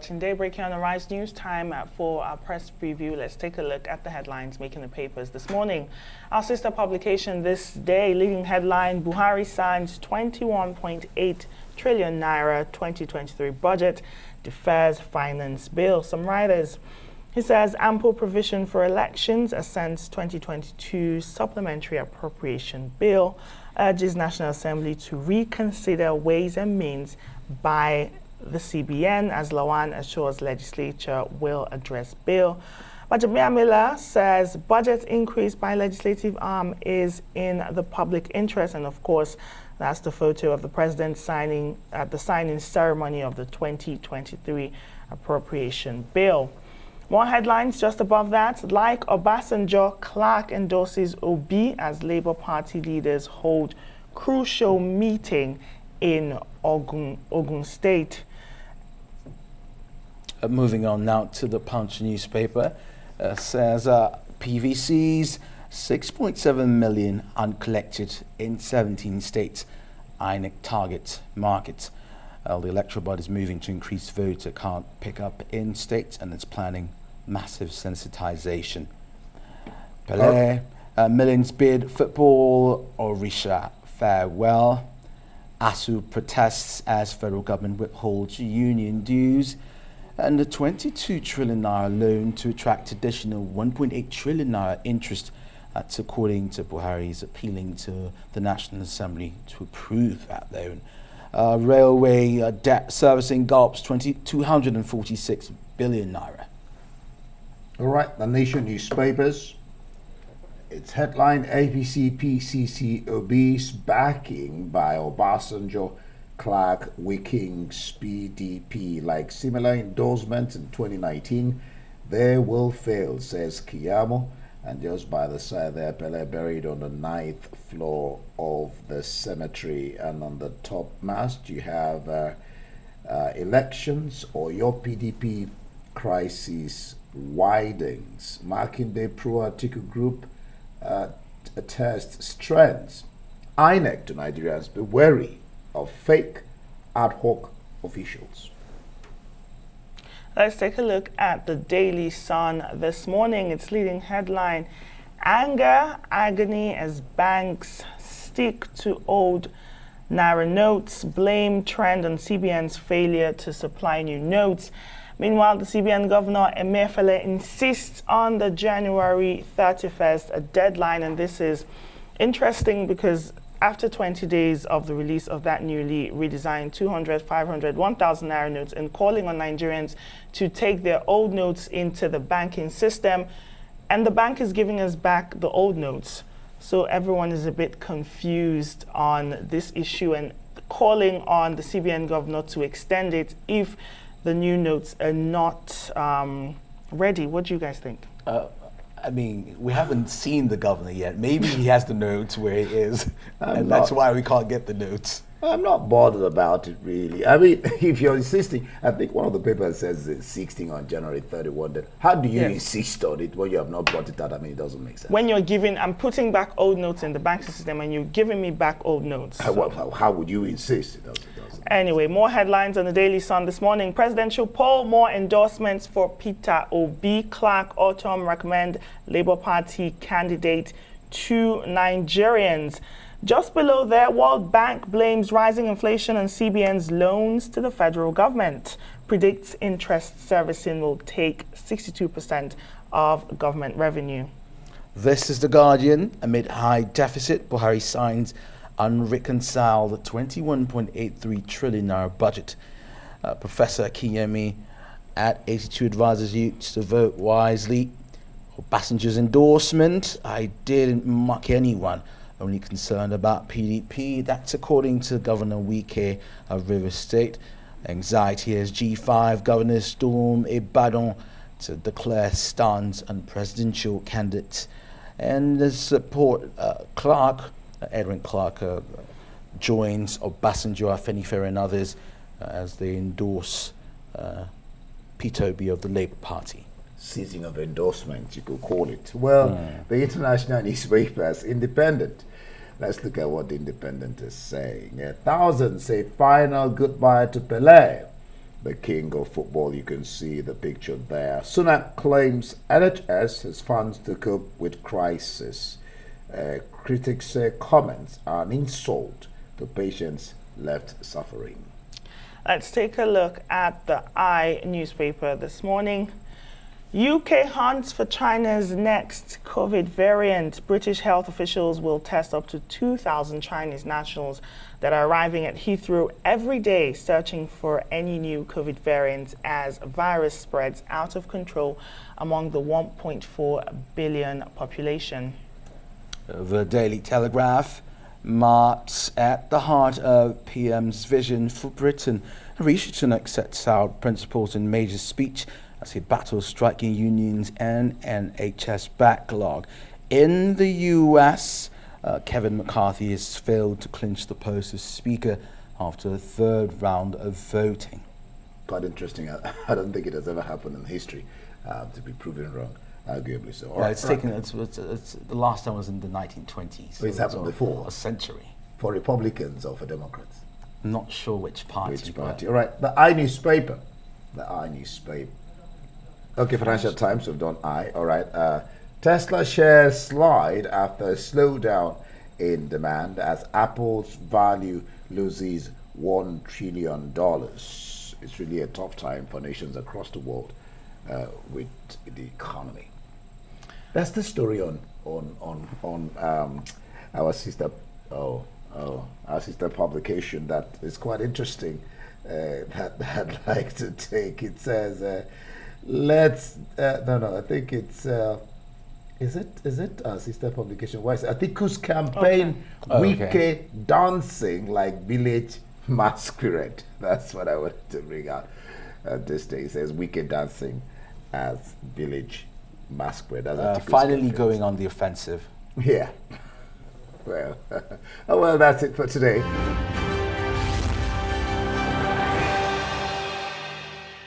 watching Daybreak here on the Rise News. Time for our press preview. Let's take a look at the headlines making the papers this morning. Our sister publication this day, leading headline, Buhari signs 21.8 trillion naira 2023 budget, defers finance bill. Some writers, he says ample provision for elections, assents 2022 supplementary appropriation bill, urges National Assembly to reconsider ways and means by the CBN, as Lawan assures legislature will address bill. But Jamia Miller says budget increase by legislative arm is in the public interest, and of course that's the photo of the president signing at the signing ceremony of the 2023 appropriation bill. More headlines just above that. Like Obasanjo, Clark endorses Obi as Labour Party leaders hold crucial meeting in Ogun State. Moving on now to the Punch newspaper, says PVCs 6.7 million uncollected in 17 states. INEC target markets. The electoral body is moving to increase voter count pickup in states, and it's planning massive sensitization. Pelé, millions bid football, Orisha farewell. ASU protests as federal government withholds union dues. And the 22 trillion naira loan to attract additional 1.8 trillion naira interest. That's according to Buhari, is appealing to the National Assembly to approve that loan. Railway debt servicing gulps 246 billion naira. All right, the Nation newspapers. Its headline, APC PCC obese backing by Obasanjo, Clark, Wickings, PDP. Like similar endorsements in 2019, they will fail, says Kiyamo. And just by the side there, Pele buried on the 9th floor of the cemetery. And on the top mast, you have elections or your PDP crisis widens. Makinde pro-Atiku group attests strengths. INEC to Nigerians, be wary of fake ad hoc officials. Let's take a look at the Daily Sun this morning. Its leading headline, anger, agony as banks stick to old Naira notes, blame trend on CBN's failure to supply new notes. Meanwhile, the CBN Governor Emefiele insists on the January 31st a deadline, and this is interesting because after 20 days of the release of that newly redesigned 200, 500, 1,000 Naira notes and calling on Nigerians to take their old notes into the banking system, and the bank is giving us back the old notes. So everyone is a bit confused on this issue and calling on the CBN governor to extend it if the new notes are not ready. What do you guys think? I mean, we haven't seen the governor yet. Maybe he has the notes where it is, and that's why we can't get the notes. I'm not bothered about it, really. I mean, if you're insisting, I think one of the papers says it's 16 on January 31. Then how do you insist on it when you have not brought it out? I mean, it doesn't make sense. When you're giving, I'm putting back old notes in the banking system, and you're giving me back old notes. How would you insist? It doesn't. Anyway, more headlines on the Daily Sun this morning. Presidential poll, more endorsements for Peter Obi. Clark Autumn recommend Labour Party candidate to Nigerians. Just below there, World Bank blames rising inflation on CBN's loans to the federal government. Predicts interest servicing will take 62% of government revenue. This is The Guardian. Amid high deficit, Buhari signs unreconciled 21.83 trillion naira budget. Professor Kiyemi at 82 advises you to vote wisely. Obasanjo's endorsement, I didn't mock anyone, only concerned about PDP. That's according to Governor Wike of Rivers State. Anxiety as G5 governors storm Ibadan to declare stance on presidential candidates. And the support, Edwin Clark joins Obasanjo, Afenifere and others as they endorse Peter Obi of the Labour Party. Season of endorsement, you could call it. Well, the international newspapers, Independent. Let's look at what the Independent is saying. Thousands say final goodbye to Pelé. the king of football. You can see the picture there. Sunak claims NHS has funds to cope with crisis. Critics say comments are an insult to patients left suffering. Let's take a look at the I newspaper this morning. UK hunts for China's next COVID variant. British health officials will test up to 2,000 Chinese nationals that are arriving at Heathrow every day, searching for any new COVID variants as virus spreads out of control among the 1.4 billion population. The Daily Telegraph marks at the heart of PM's vision for Britain. Rishi Sunak sets out principles in major speech as he battles striking unions and NHS backlog. In the US, Kevin McCarthy has failed to clinch the post of Speaker after a third round of voting. Quite interesting. I don't think it has ever happened in history to be proven wrong, arguably so. Yeah, it's taken. It's the last time was in the 1920s. So it's happened before. A century. For Republicans or for Democrats? I'm not sure which party. Which party? All right. The I newspaper. The I newspaper. Okay, Financial Times, we've done I. All right. Tesla shares slide after a slowdown in demand as Apple's value loses $1 trillion. It's really a tough time for nations across the world with the economy. That's the story on our sister our sister publication that is quite interesting that I'd like to take. It says I think it's is it our sister publication? Why is it? Atiku's campaign Wike dancing like village masquerade. That's what I wanted to bring out this day. It says Wike dancing as village masquerade. Finally campaign. Going on the offensive. Yeah. Well, well, that's it for today.